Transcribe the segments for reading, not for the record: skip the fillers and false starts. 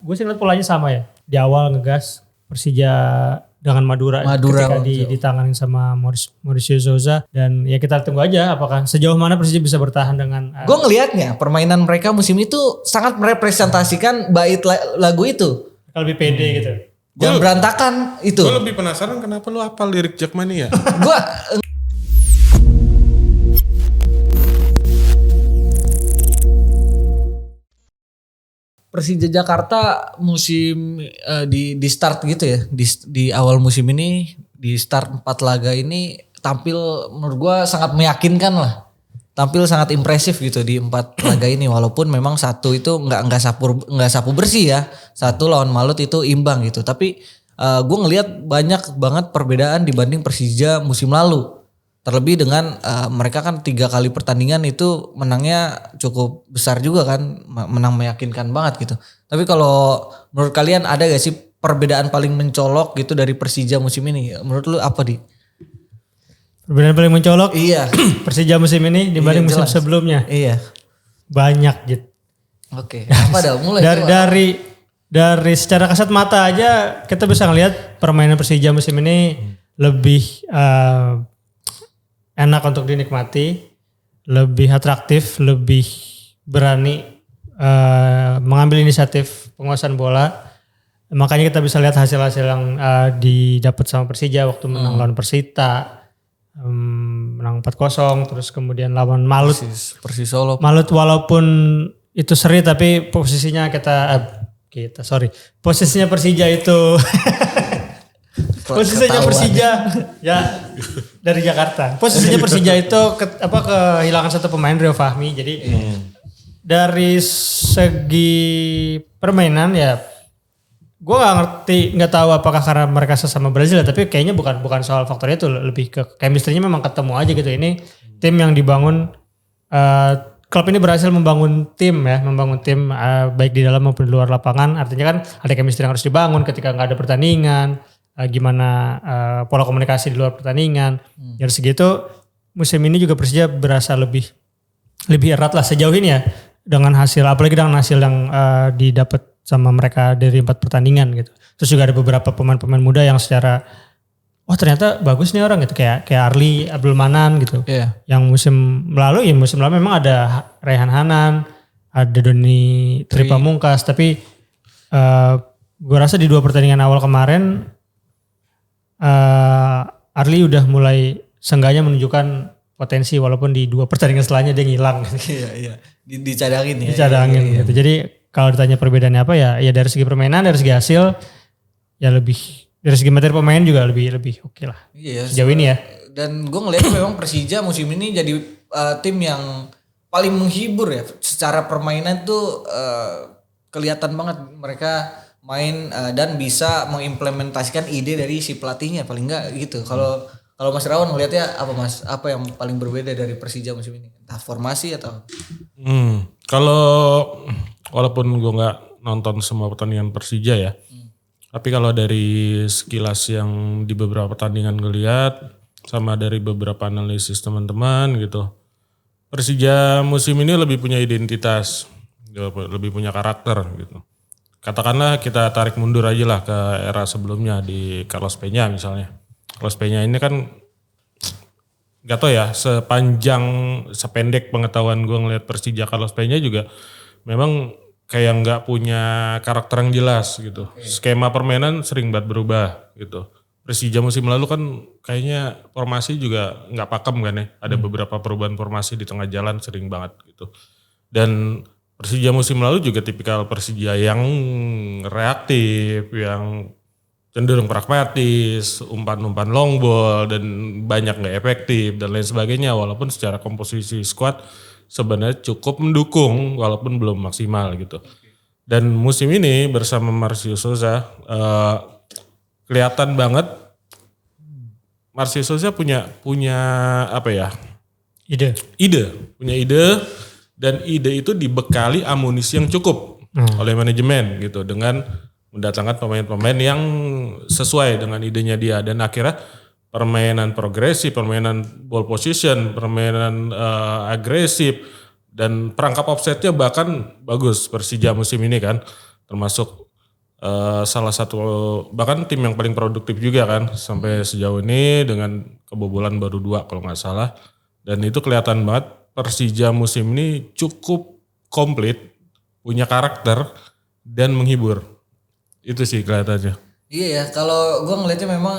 gue sih ngeliat polanya sama ya. Di awal ngegas Persija dengan Madura ketika ditanganin sama Mauricio Souza, dan ya kita tunggu aja apakah sejauh mana Persija bisa bertahan dengan gue ngelihatnya permainan mereka musim itu sangat merepresentasikan bait lagu itu. Lebih pede gitu. Jangan berantakan itu. Gue lebih penasaran kenapa lu hafal lirik Jackmania. Gue Persija Jakarta musim di start gitu ya, di awal musim ini, di start 4 laga ini tampil menurut gue sangat meyakinkan lah, tampil sangat impresif gitu di 4 laga ini, walaupun memang satu itu nggak sapu bersih ya, satu lawan Malut itu imbang gitu, tapi gue ngelihat banyak banget perbedaan dibanding Persija musim lalu. Terlebih dengan mereka kan 3 kali pertandingan itu menangnya cukup besar juga kan, menang meyakinkan banget gitu. Tapi kalau menurut kalian ada gak sih perbedaan paling mencolok gitu dari Persija musim ini? Menurut lu apa Di? Perbedaan paling mencolok? Iya. Persija musim ini dibanding musim sebelumnya? Iya. Banyak gitu. Oke. Apa dah mulai? Dari secara kasat mata aja kita bisa ngelihat permainan Persija musim ini lebih enak untuk dinikmati, lebih atraktif, lebih berani mengambil inisiatif penguasaan bola. Makanya kita bisa lihat hasil-hasil yang didapat sama Persija waktu menang lawan Persita, menang 4-0, terus kemudian lawan Malut. Persis Solo. Malut walaupun itu seri tapi posisinya posisinya Persija itu posisinya Persija ya dari Jakarta. Posisinya Persija itu kehilangan satu pemain, Rio Fahmi. Jadi dari segi permainan ya gue nggak tahu apakah karena mereka sesama Brazil, tapi kayaknya bukan soal faktor itu, lebih ke chemistry-nya memang ketemu aja gitu. Ini tim yang dibangun, klub ini berhasil membangun tim baik di dalam maupun di luar lapangan. Artinya kan ada chemistry yang harus dibangun ketika nggak ada pertandingan. Gimana pola komunikasi di luar pertandingan. Dari segitu musim ini juga Persija berasa lebih erat lah sejauh ini ya, dengan hasil, apalagi dengan hasil yang didapat sama mereka dari 4 pertandingan gitu. Terus juga ada beberapa pemain-pemain muda yang secara ternyata bagus nih orang gitu, kayak Arli Abdul Manan gitu. Yeah. Yang musim lalu memang ada Rehan Hanan, ada Doni Tripamungkas, tapi gue rasa di 2 pertandingan awal kemarin Arli udah mulai seenggaknya menunjukkan potensi, walaupun di 2 pertandingan setelahnya dia ngilang. Iya. Dicadangin ya. Dicadangin gitu. Jadi kalau ditanya perbedaannya apa ya dari segi permainan, dari segi hasil ya lebih, dari segi materi pemain juga lebih oke lah. Iya. Sejauh ini ya. Dan gue ngeliat memang Persija musim ini jadi tim yang paling menghibur ya. Secara permainan tuh kelihatan banget mereka main dan bisa mengimplementasikan ide dari si pelatihnya, paling enggak gitu. Kalau Mas Rawan ngelihatnya apa Mas? Apa yang paling berbeda dari Persija musim ini? Entah formasi atau? Kalau walaupun gue nggak nonton semua pertandingan Persija ya, tapi kalau dari sekilas yang di beberapa pertandingan ngelihat sama dari beberapa analisis teman-teman gitu, Persija musim ini lebih punya identitas, lebih punya karakter gitu. Katakanlah kita tarik mundur aja lah ke era sebelumnya di Carlos Peña misalnya. Carlos Peña ini kan gak tau ya, sependek pengetahuan gue ngeliat Persija Carlos Peña juga memang kayak gak punya karakter yang jelas gitu. Skema permainan sering banget berubah gitu. Persija musim lalu kan kayaknya formasi juga gak pakem kan ya. Ada beberapa perubahan formasi di tengah jalan sering banget gitu. Dan Persija musim lalu juga tipikal Persija yang reaktif, yang cenderung pragmatis, umpan-umpan long ball dan banyak gak efektif dan lain sebagainya. Walaupun secara komposisi squad sebenarnya cukup mendukung walaupun belum maksimal gitu. Dan musim ini bersama Mauricio Souza kelihatan banget Mauricio Souza punya apa ya? Punya ide. Dan ide itu dibekali amunisi yang cukup oleh manajemen gitu, dengan mendatangkan pemain-pemain yang sesuai dengan idenya dia, dan akhirnya permainan progresif, permainan ball position, permainan agresif, dan perangkap offsetnya bahkan bagus Persija musim ini kan, termasuk salah satu bahkan tim yang paling produktif juga kan sampai sejauh ini dengan kebobolan baru 2 kalau nggak salah. Dan itu kelihatan banget Persija musim ini cukup komplit, punya karakter dan menghibur. Itu sih kelihatannya. Iya ya, kalau gue ngelihatnya memang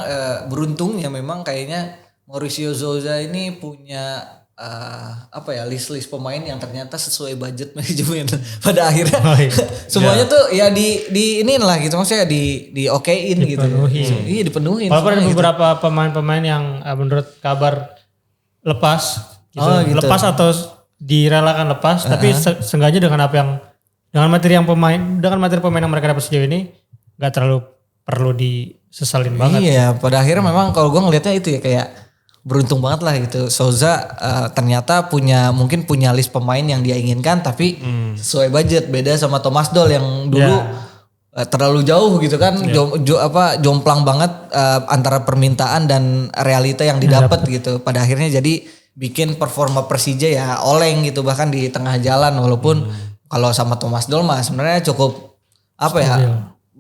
beruntung ya memang kayaknya Mauricio Souza ini punya list pemain yang ternyata sesuai budget manajemen pada akhirnya. Semuanya tuh ya di iniin lah gitu, maksudnya di okein gitu. Iya dipenuhin. Walaupun ada beberapa pemain-pemain yang menurut kabar lepas gitu. Lepas atau direlakan lepas, tapi seenggaknya dengan dengan materi pemain yang mereka dapat sejauh ini nggak terlalu perlu disesalin banget. Iya, pada akhirnya memang kalau gue ngelihatnya itu ya kayak beruntung banget lah gitu. Souza ternyata mungkin punya list pemain yang dia inginkan tapi sesuai budget, beda sama Thomas Doll yang dulu terlalu jauh gitu kan. Jomplang banget antara permintaan dan realita yang didapat gitu. Pada akhirnya jadi bikin performa Persija ya oleng gitu bahkan di tengah jalan, walaupun kalau sama Thomas Doll mah sebenarnya cukup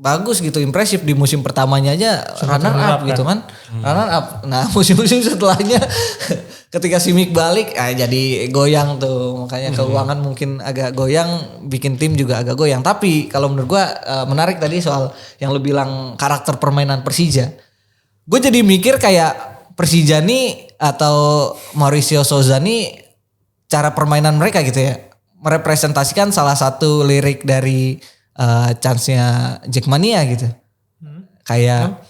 bagus gitu, impresif di musim pertamanya aja runner up gitu kan. Runner up. Nah, musim-musim setelahnya ketika Simic balik jadi goyang tuh. Makanya keuangan mungkin agak goyang, bikin tim juga agak goyang. Tapi kalau menurut gua menarik tadi soal yang lu bilang karakter permainan Persija. Gue jadi mikir kayak Persija nih atau Mauricio Souza nih cara permainan mereka gitu ya. Merepresentasikan salah satu lirik dari chance-nya Jackmania gitu. Kayak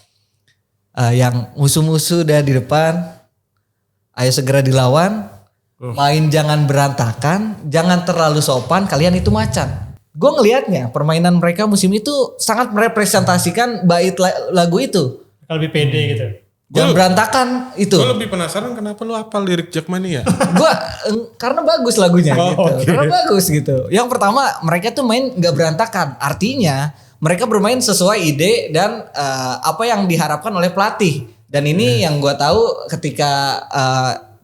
yang musuh-musuh udah di depan, ayo segera dilawan, main jangan berantakan, jangan terlalu sopan, kalian itu macan. Gue ngelihatnya permainan mereka musim itu sangat merepresentasikan bait lagu itu. Lebih pede gitu. Jangan berantakan itu. Gue lebih penasaran kenapa lu hafal lirik Jackmania? Gue karena bagus lagunya gitu. Okay. Karena bagus gitu. Yang pertama mereka tuh main nggak berantakan. Artinya mereka bermain sesuai ide dan apa yang diharapkan oleh pelatih. Dan ini yang gue tahu ketika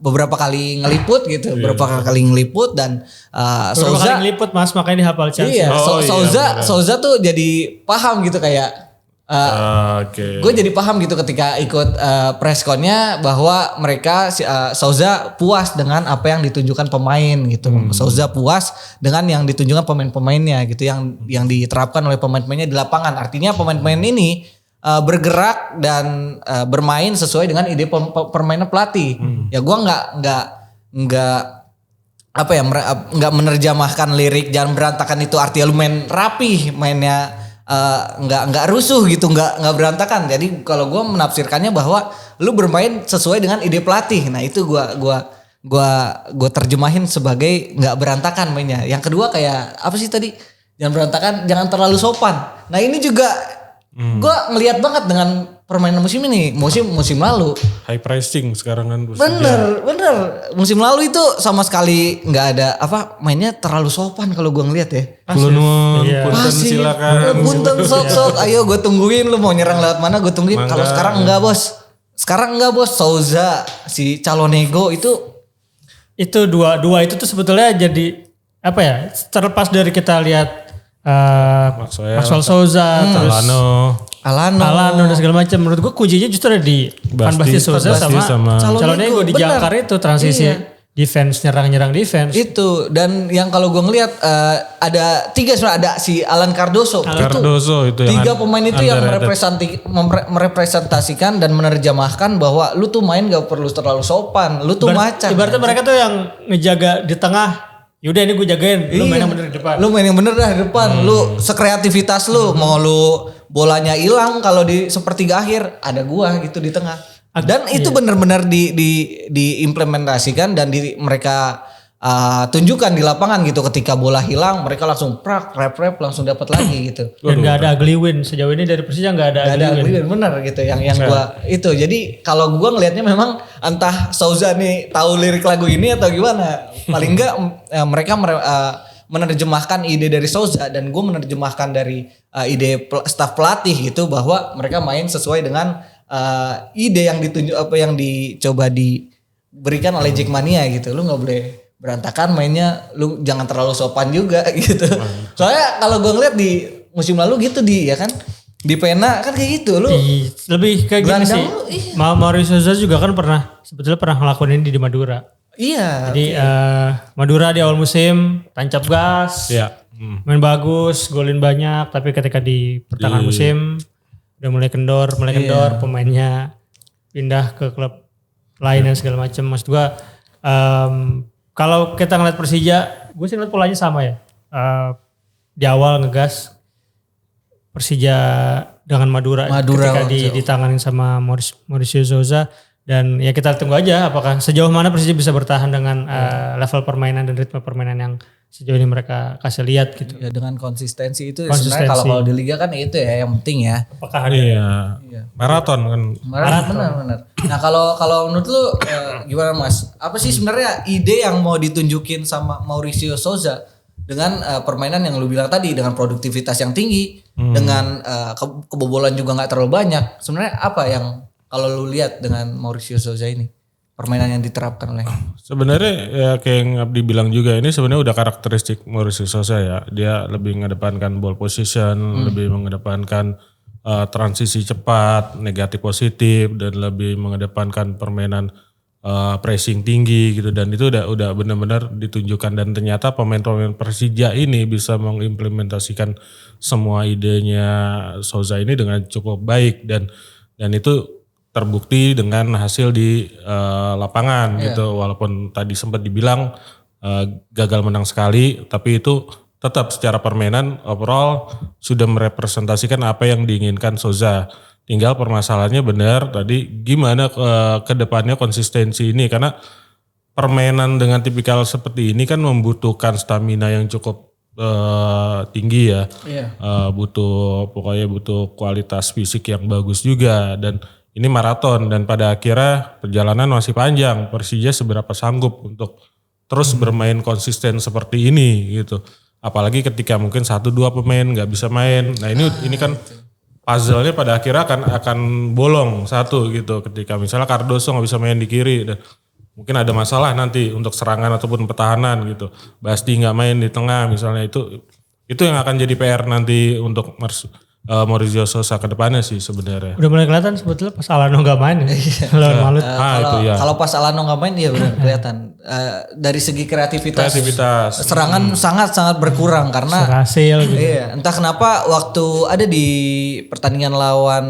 beberapa kali ngeliput gitu, beberapa kali ngeliput dan Souza kali ngeliput Mas, makanya dihafal chance. Iya, Souza tuh jadi paham gitu kayak gue jadi paham gitu ketika ikut pressconnya bahwa mereka Souza puas dengan apa yang ditunjukkan pemain gitu. Souza puas dengan yang ditunjukkan pemain-pemainnya gitu, yang diterapkan oleh pemain-pemainnya di lapangan. Artinya pemain-pemain ini bergerak dan bermain sesuai dengan ide permainan pelatih. Ya gue nggak menerjemahkan lirik jangan berantakan itu artinya lu main rapih, mainnya nggak rusuh gitu, nggak berantakan. Jadi kalau gue menafsirkannya bahwa lu bermain sesuai dengan ide pelatih. Nah itu gue terjemahin sebagai nggak berantakan mainnya. Yang kedua kayak apa sih tadi? Jangan berantakan, jangan terlalu sopan. Nah ini juga gue ngelihat banget dengan permainan musim ini, musim lalu. High pricing sekarang kan. Bener. Musim lalu itu sama sekali nggak ada mainnya terlalu sopan kalau gue ngeliat ya. Kulunun, punten silakan. Punten sok, ayo gue tungguin, lu mau nyerang lewat mana gue tungguin. Kalau sekarang enggak bos. Souza, si Calonego itu dua itu tuh sebetulnya jadi apa ya? Terlepas dari kita lihat Maxwell Souza, terus Alano dan segala macam. Menurut gue kuncinya justru ada di Basti Souza sama Calonego di jangkar itu transisi defense, nyerang defense. Itu, dan yang kalau gue ngelihat ada 3 sebenarnya, ada si Alan Cardoso. Itu 3 pemain itu yang merepresentasikan dan menerjemahkan bahwa lu tuh main gak perlu terlalu sopan, lu tuh macan. Ibaratnya mereka tuh yang ngejaga di tengah. Yaudah ini gue jagain, lu main yang bener di depan. Lu main yang bener dah di depan, lu sekreativitas lu, mau lu bolanya hilang kalau di sepertiga akhir ada gua gitu di tengah. Dan itu benar-benar diimplementasikan dan mereka tunjukkan di lapangan gitu. Ketika bola hilang mereka langsung rep langsung dapat lagi gitu. Dan gak ada ugly win sejauh ini dari Persija, gak ada ugly win. Bener gitu yang gua itu. Jadi kalau gua ngelihatnya memang entah Souza nih tahu lirik lagu ini atau gimana. Paling enggak mereka menerjemahkan ide dari Souza dan gue menerjemahkan dari ide staf pelatih gitu, bahwa mereka main sesuai dengan ide yang dicoba diberikan oleh Jackmania gitu. Lu nggak boleh berantakan mainnya, lu jangan terlalu sopan juga gitu. Soalnya kalau gue ngeliat di musim lalu gitu ya kan. Di Pena kan kayak gitu lu. Lebih kayak gini sih. Mauricio Souza juga kan sebetulnya pernah ngelakuin ini di Madura. Iya. Jadi Madura di awal musim tancap gas. Iya. Main bagus, golin banyak, tapi ketika di pertengahan musim udah mulai kendor, pemainnya pindah ke klub lain dan segala macam. Maksud gua kalau kita ngeliat Persija, gue sih ngeliat polanya sama ya. Di awal ngegas Persija dengan Madura ketika ditanganin sama Mauricio Souza, dan ya kita tunggu aja apakah sejauh mana Persija bisa bertahan dengan level permainan dan ritme permainan yang sejauh ini mereka kasih lihat gitu. Ya dengan konsistensi itu sebenarnya kalau di liga kan itu ya yang penting ya. Apakah ada? Iya. Maraton kan. Benar. Nah kalau menurut lu gimana Mas? Apa sih sebenarnya ide yang mau ditunjukin sama Mauricio Souza dengan permainan yang lu bilang tadi, dengan produktivitas yang tinggi, dengan kebobolan juga nggak terlalu banyak. Sebenarnya apa yang kalau lu lihat dengan Mauricio Souza ini? Permainan yang diterapkan oleh. Sebenarnya ya kayak yang Abdi bilang juga, ini sebenarnya udah karakteristik Mauricio Souza ya. Dia lebih mengedepankan ball position, lebih mengedepankan transisi cepat, negatif positif, dan lebih mengedepankan permainan pressing tinggi gitu. Dan itu udah benar-benar ditunjukkan, dan ternyata pemain-pemain Persija ini bisa mengimplementasikan semua idenya Souza ini dengan cukup baik, dan itu terbukti dengan hasil di lapangan gitu. Walaupun tadi sempat dibilang gagal menang sekali, tapi itu tetap secara permainan overall sudah merepresentasikan apa yang diinginkan Souza. Tinggal permasalahannya benar tadi gimana ke depannya konsistensi ini, karena permainan dengan tipikal seperti ini kan membutuhkan stamina yang cukup tinggi ya. Butuh kualitas fisik yang bagus juga, dan ini maraton, dan pada akhirnya perjalanan masih panjang. Persija seberapa sanggup untuk terus bermain konsisten seperti ini gitu. Apalagi ketika mungkin 1-2 pemain nggak bisa main. Nah ini kan puzzle-nya pada akhirnya akan bolong satu gitu. Ketika misalnya Cardoso nggak bisa main di kiri, dan mungkin ada masalah nanti untuk serangan ataupun pertahanan gitu. Basti nggak main di tengah misalnya, itu yang akan jadi PR nanti untuk Mauricio Souza ke depannya sih sebenarnya. Udah mulai kelihatan sebetulnya pas Alano nggak main lawan Malut. Kalau pas Alano nggak main iya benar kelihatan. Dari segi kreativitas serangan sangat berkurang karena hasil gitu. Iya, entah kenapa waktu ada di pertandingan lawan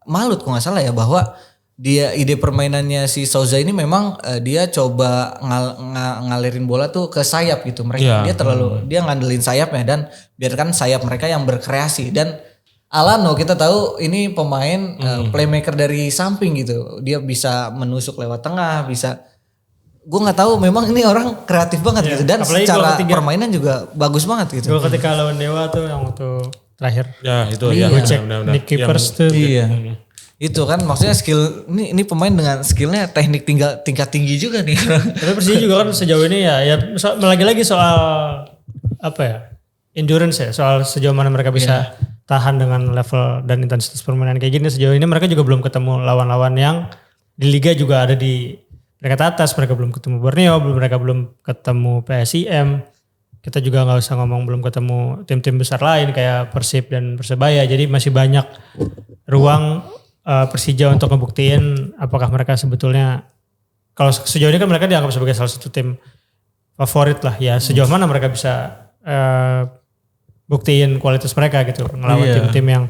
Malut kok nggak salah ya, bahwa dia ide permainannya si Souza ini memang dia coba ngalirin bola tuh ke sayap gitu. Dia ngandelin sayapnya, dan biarkan sayap mereka yang berkreasi. Dan Alano kita tahu ini pemain playmaker dari samping gitu. Dia bisa menusuk lewat tengah, gue nggak tahu, memang ini orang kreatif banget gitu, dan secara permainan juga bagus banget gitu. Gol ketika lawan Dewa tuh yang waktu terakhir. Ya itu benar. Nick Keepers tuh. Iya. Itu kan maksudnya skill ini pemain dengan skillnya teknik tingkat tinggi juga nih. Tapi Persija juga kan sejauh ini ya lagi-lagi soal apa ya, endurance ya, soal sejauh mana mereka bisa tahan dengan level dan intensitas permainan kayak gini. Sejauh ini mereka juga belum ketemu lawan-lawan yang di liga juga ada di peringkat atas. Mereka belum ketemu Borneo, mereka belum ketemu PSIM. Kita juga nggak usah ngomong belum ketemu tim-tim besar lain kayak Persib dan Persebaya. Jadi masih banyak ruang Persija untuk ngebuktiin apakah mereka sebetulnya, kalau sejauh ini kan mereka dianggap sebagai salah satu tim favorit lah ya. Sejauh mana mereka bisa buktiin kualitas mereka gitu ngelawan tim-tim yang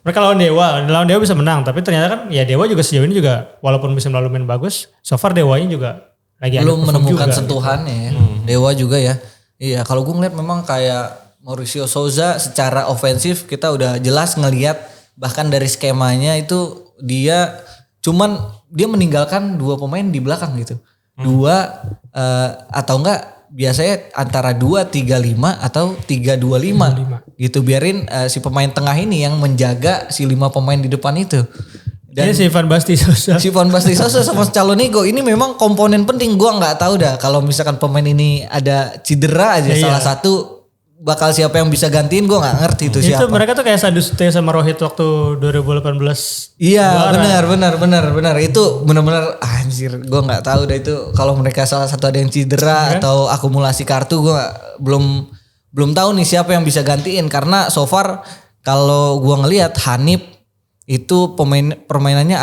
mereka lawan Dewa bisa menang, tapi ternyata kan ya Dewa juga sejauh ini juga walaupun musim lalu main bagus, so far Dewanya juga lagi belum menemukan juga, sentuhannya gitu. ya. Dewa juga ya. Iya, kalau gue ngeliat memang kayak Mauricio Souza secara ofensif kita udah jelas ngelihat, bahkan dari skemanya itu dia meninggalkan 2 pemain di belakang gitu. 2 atau enggak biasanya antara 2-3-5 atau 3-2-5 gitu, biarin si pemain tengah ini yang menjaga si 5 pemain di depan itu. Dan si Ivan Basti Sosa sama Calonigo ini memang komponen penting. Gua nggak tahu dah kalau misalkan pemain ini ada cedera aja salah satu, bakal siapa yang bisa gantiin gue nggak ngerti itu siapa. Itu mereka tuh kayak Sadusute sama Rohit waktu 2018. Iya benar. Itu benar-benar anjir, gue nggak tahu dah itu kalau mereka salah satu ada yang cedera atau akumulasi kartu, gue belum tahu nih siapa yang bisa gantiin, karena so far kalau gua ngelihat Hanif itu permainannya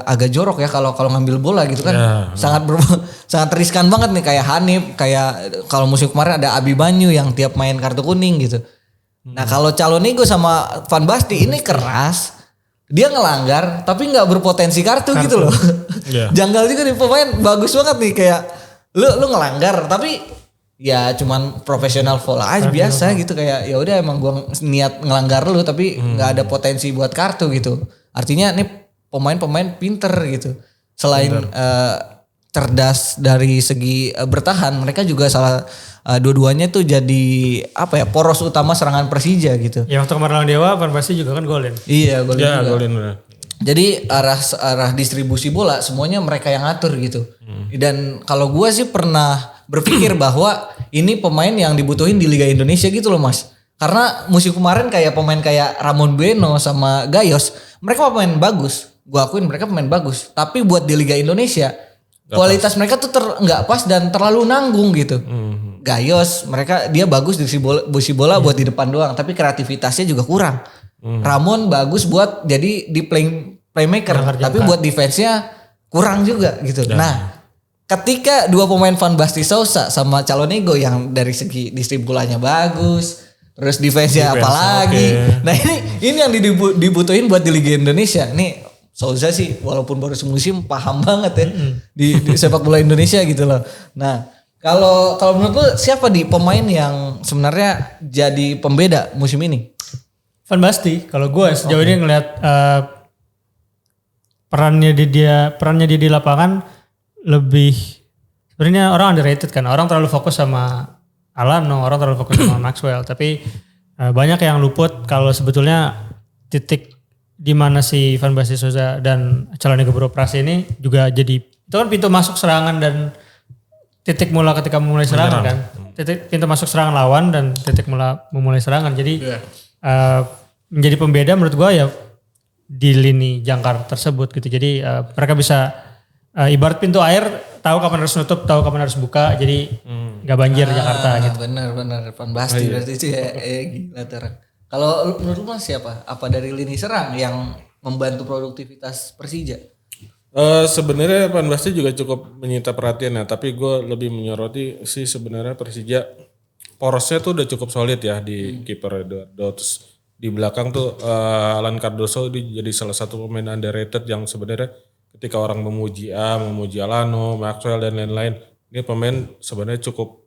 agak jorok ya kalau ngambil bola gitu kan. Sangat riskan banget nih kayak Hanif, kayak kalau musim kemarin ada Abimanyu yang tiap main kartu kuning gitu. Nah, kalau Calonigo sama Van Basten ini keras. Dia ngelanggar tapi nggak berpotensi kartu gitu loh. Janggal juga nih pemain, bagus banget nih kayak lu ngelanggar tapi ya cuman profesional foul aja biasa gitu, kayak ya udah emang gua niat ngelanggar lu tapi nggak ada potensi buat kartu gitu. Artinya nih pemain-pemain pinter gitu. Selain cerdas dari segi bertahan, mereka juga dua-duanya tuh jadi apa ya, poros utama serangan Persija gitu. Ya waktu kemarin lawan Dewa, Van Basten juga kan golin. Iya, golin juga. Golin. Jadi arah distribusi bola semuanya mereka yang ngatur gitu. Dan kalau gue sih pernah berpikir bahwa ini pemain yang dibutuhin di Liga Indonesia gitu loh Mas. Karena musim kemarin kayak pemain kayak Ramon Bueno sama Gayos, mereka pemain bagus. Gue akuin mereka pemain bagus. Tapi buat di Liga Indonesia kualitas mereka tuh nggak pas dan terlalu nanggung gitu. Gayos dia bagus distribusi bola buat di depan doang, tapi kreativitasnya juga kurang. Ramon bagus buat jadi di playmaker, tapi buat defense-nya kurang juga gitu. Nah, ketika dua pemain Van Basten Sousa sama Calonigo yang dari segi distribusi bolanya bagus, terus defense-nya apalagi. Nah, ini yang dibutuhin buat di Liga Indonesia. Nih Sousa sih walaupun baru semusim paham banget ya di sepak bola Indonesia gitu loh. Nah, kalau menurut lu siapa di pemain yang sebenarnya jadi pembeda musim ini? Van Basten, kalau gue sejauh ini ngelihat perannya dia di lapangan lebih, sebenarnya orang underrated kan, orang terlalu fokus sama Alano, orang terlalu fokus sama Maxwell, tapi banyak yang luput kalau sebetulnya titik di mana si Van Basten Sousa dan Calonigo beroperasi ini juga jadi, itu kan pintu masuk serangan dan titik mula ketika memulai serangan kan, pintu masuk serangan lawan dan titik mula memulai serangan, jadi menjadi pembeda menurut gue ya di lini jangkar tersebut gitu. Jadi mereka bisa ibarat pintu air, tahu kapan harus nutup, tahu kapan harus buka, jadi nggak banjir Jakarta gitu. Benar Van Basten berarti itu ya gila terang. Kalau menurut Mas siapa? Apa dari lini serang yang membantu produktivitas Persija? Sebenarnya Van Basten juga cukup menyita perhatian ya, tapi gue lebih menyoroti sih sebenarnya Persija porosnya tuh udah cukup solid ya di kiper Eduardo. Terus di belakang tuh Alan Cardoso jadi salah satu pemain underrated yang sebenarnya ketika orang memuji Alano, Maxwell dan lain-lain, ini pemain sebenarnya cukup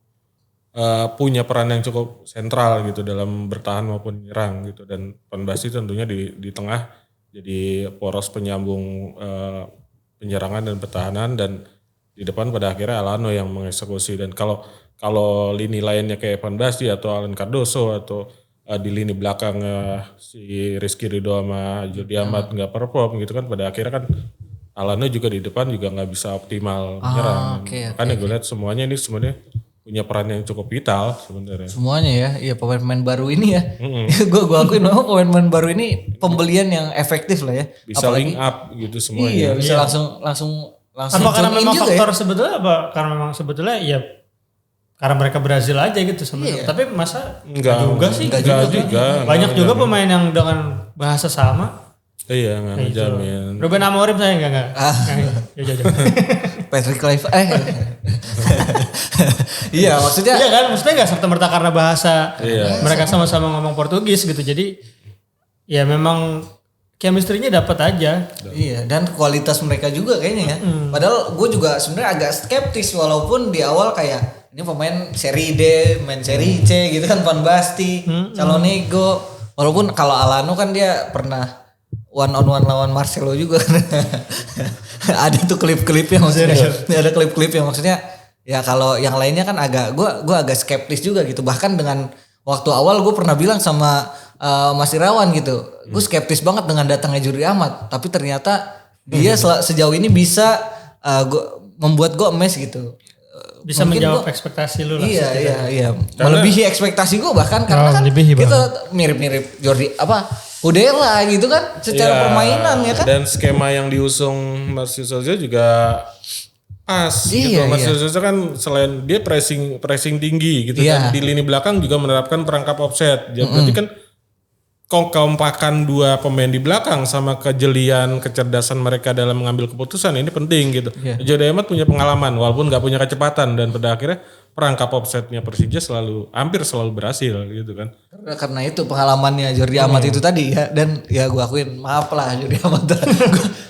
punya peran yang cukup sentral gitu dalam bertahan maupun menyerang gitu. Dan Van Basten tentunya di tengah jadi poros penyambung penyerangan dan pertahanan, dan di depan pada akhirnya Alano yang mengeksekusi. Dan kalau lini lainnya kayak Van Basten atau Alan Cardoso atau di lini belakang si Rizky Ridho sama Jordi Amat nggak perform gitu kan, pada akhirnya kan Alano juga di depan juga nggak bisa optimal menyerang. Makanya gue lihat semuanya punya peran yang cukup vital sebenarnya. Semuanya ya, iya pemain-pemain baru ini ya. Gue akuin memang pemain-pemain baru ini pembelian yang efektif lah ya. Bisa apalagi, link up gitu semuanya. Iya, bisa langsung. Apa karena memang faktor sebetulnya karena memang sebetulnya ya karena mereka Brazil aja gitu sebenarnya. Tapi masa enggak juga. Banyak juga pemain yang dengan bahasa sama. Iya, enggak ngejamin. Ruben Amorim saya enggak. Patrick Kluivert Iya, maksudnya enggak serta-merta karena bahasa. Mereka sama-sama ngomong Portugis gitu. Jadi ya memang chemistry-nya dapat aja. Iya, dan kualitas mereka juga kayaknya ya. Padahal gue juga sebenarnya agak skeptis walaupun di awal kayak ini pemain seri D, main seri C gitu kan, Van Basten, Calonigo. Walaupun kalau Alano kan dia pernah one on one lawan Marcelo juga kan. Ada tuh klip-klipnya maksudnya. Ada klip-klip yang maksudnya ya kalau yang lainnya kan gue agak skeptis juga gitu. Bahkan dengan waktu awal gue pernah bilang sama Mas Irawan gitu. Gue skeptis banget dengan datangnya Jordi Amat, tapi ternyata dia sejauh ini bisa membuat gue emes gitu. Bisa menjawab ekspektasi lu lah. Iya. Melebihi ekspektasi gue bahkan karena kan kita mirip-mirip Jordi Udela gitu kan secara permainan ya kan. Dan skema yang diusung Marcio Souza juga pas gitu. Marcio Souza kan selain dia pressing tinggi gitu, dan di lini belakang juga menerapkan perangkap offset. Berarti kan kekompakan dua pemain di belakang sama kejelian kecerdasan mereka dalam mengambil keputusan ini penting gitu. Jody Amat punya pengalaman walaupun nggak punya kecepatan dan pada akhirnya perangkap offsetnya Persija hampir selalu berhasil gitu kan. Karena itu pengalamannya Jordi Amat itu tadi ya, dan ya gue akuin maaf lah Jordi Amat.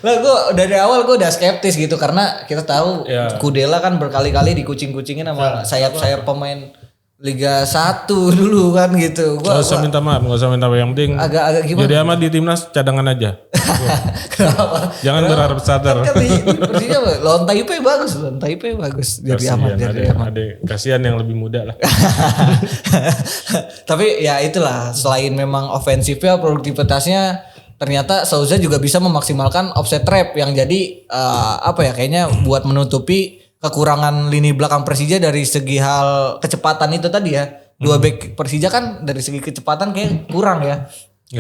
Gue dari awal gue udah skeptis gitu karena kita tahu Kudela kan berkali-kali dikucing-kucingin sama sayap-sayap pemain Liga 1 dulu kan gitu. Gak usah minta maaf, yang penting agak gimana? Jordi Amat di timnas cadangan aja. Kenapa? Jangan berharap starter. Kan Persija lawan Taipei bagus. Jordi Amat. Kasihan yang lebih muda lah. Tapi ya itulah, selain memang ofensifnya, produktivitasnya ternyata Souza juga bisa memaksimalkan offset trap yang jadi kayaknya buat menutupi kekurangan lini belakang Persija dari segi hal kecepatan itu tadi ya. Dua back Persija kan dari segi kecepatan kayak kurang ya.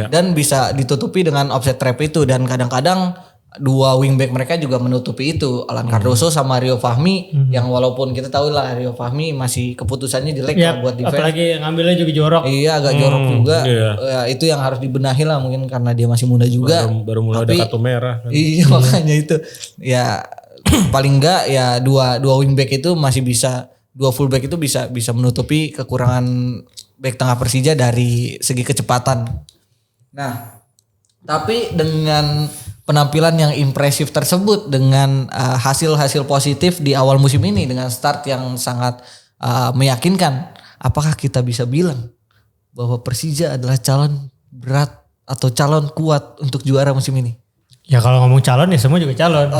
Dan bisa ditutupi dengan offset trap itu, dan kadang-kadang dua wingback mereka juga menutupi itu, Alan Cardoso sama Rio Fahmi yang walaupun kita tahu lah Rio Fahmi masih keputusannya jelek buat defense. Apalagi ngambilnya juga jorok. Iya, agak jorok juga. Ya, itu yang harus dibenahi lah mungkin karena dia masih muda juga. Baru mulai ada kartu merah kan. Iya makanya itu. Ya paling enggak ya dua wingback itu masih bisa, dua fullback itu bisa menutupi kekurangan back tengah Persija dari segi kecepatan. Nah, tapi dengan penampilan yang impresif tersebut, dengan hasil-hasil positif di awal musim ini, dengan start yang sangat meyakinkan, apakah kita bisa bilang bahwa Persija adalah calon berat atau calon kuat untuk juara musim ini? Ya kalau ngomong calon ya semua juga calon.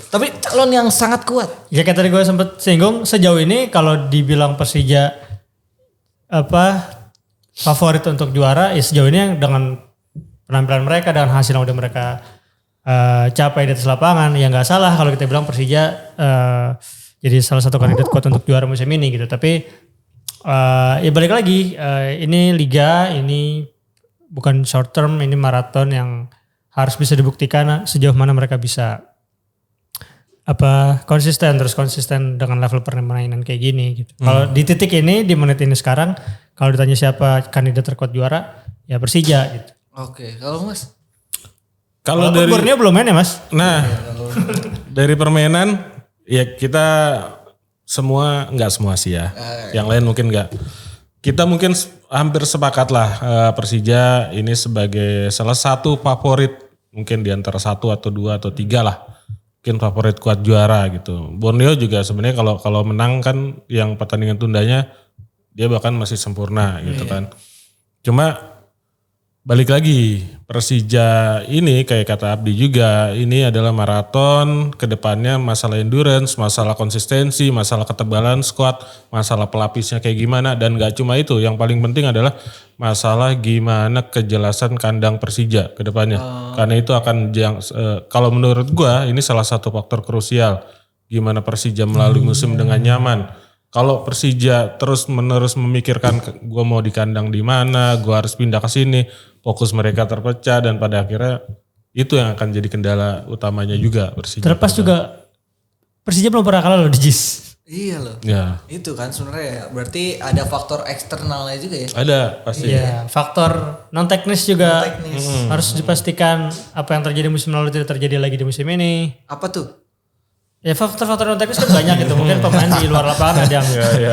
Tapi calon yang sangat kuat. Ya kayak tadi gue sempet singgung, sejauh ini kalau dibilang Persija favorit untuk juara, ya sejauh ini yang dengan penampilan mereka, dengan hasil yang udah mereka capai di atas lapangan, ya nggak salah kalau kita bilang Persija jadi salah satu kandidat kuat untuk juara musim ini gitu. Tapi ya balik lagi, ini liga, ini bukan short term, ini maraton yang harus bisa dibuktikan sejauh mana mereka bisa konsisten dengan level permainan kayak gini gitu. Kalau di titik ini, di menit ini sekarang, kalau ditanya siapa kandidat terkuat juara, ya Persija gitu. Oke, kalau Mas? Kalau dari Borneo belum main ya Mas? Nah, dari permainan ya kita semua, enggak semua sih ya. Yang lain mungkin enggak. Kita mungkin hampir sepakat lah Persija ini sebagai salah satu favorit, mungkin di antara 1 atau 2 atau 3 lah. Mungkin favorit kuat juara gitu. Borneo juga sebenarnya kalau menang kan yang pertandingan tundanya dia bahkan masih sempurna gitu kan. Cuma balik lagi, Persija ini kayak kata Abdi juga, ini adalah maraton, kedepannya masalah endurance, masalah konsistensi, masalah ketebalan squad, masalah pelapisnya kayak gimana, dan gak cuma itu, yang paling penting adalah masalah gimana kejelasan kandang Persija kedepannya. Karena itu akan, kalau menurut gua ini salah satu faktor krusial, gimana Persija melalui musim dengan nyaman. Kalau Persija terus menerus memikirkan gue mau di kandang di mana, gue harus pindah ke sini, fokus mereka terpecah dan pada akhirnya itu yang akan jadi kendala utamanya juga Persija. Terlepas juga Persija belum pernah kalah loh di JIS. Iya loh. Ya. Itu kan sebenarnya berarti ada faktor eksternalnya juga ya. Ada pasti. Iya, faktor non teknis juga harus dipastikan apa yang terjadi musim lalu tidak terjadi lagi di musim ini. Apa tuh? Ya faktor-faktor non teknis kan banyak gitu. Mungkin pemain di luar lapangan ada yang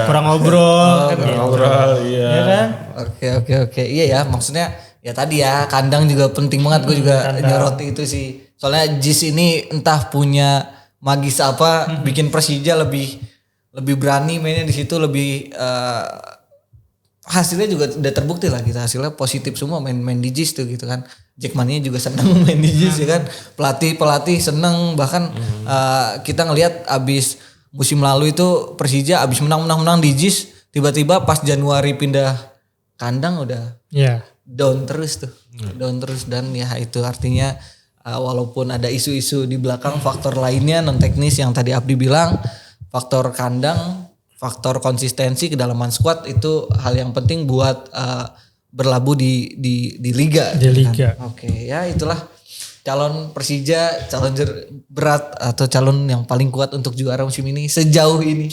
kurang ngobrol. Ngobrol, iya. Ya kan? Oke. Iya ya, maksudnya ya tadi ya kandang juga penting banget. Gue juga nyoroti itu sih. Soalnya JIS ini entah punya magis apa, bikin Persija lebih berani mainnya di situ, lebih hasilnya juga udah terbukti lah gitu, hasilnya positif semua main di JIS tuh gitu kan. Jackmania juga seneng main di JIS ya kan, pelatih seneng, bahkan kita ngelihat abis musim lalu itu Persija abis menang di JIS, tiba-tiba pas Januari pindah kandang udah down terus dan ya itu artinya walaupun ada isu-isu di belakang, faktor lainnya non teknis yang tadi Abdi bilang, faktor kandang, faktor konsistensi, kedalaman squad itu hal yang penting buat berlabuh di liga. Di liga. Kan? Oke, ya itulah calon Persija, challenger berat atau calon yang paling kuat untuk juara musim ini sejauh ini.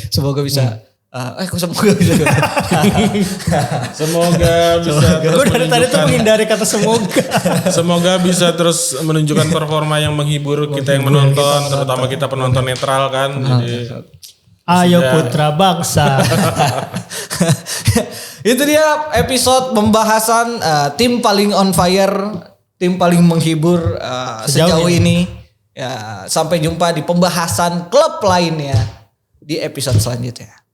Semoga bisa Kok semoga bisa. Semoga bisa terus Gue dari tadi tuh menunjukkan- menghindari kata semoga. Semoga bisa terus menunjukkan performa yang menghibur kita yang menonton, terutama kita penonton netral kan. Jadi Ayo putra bangsa. Itu dia episode pembahasan tim paling on fire, tim paling menghibur sejauh ini. Ya, sampai jumpa di pembahasan klub lainnya di episode selanjutnya.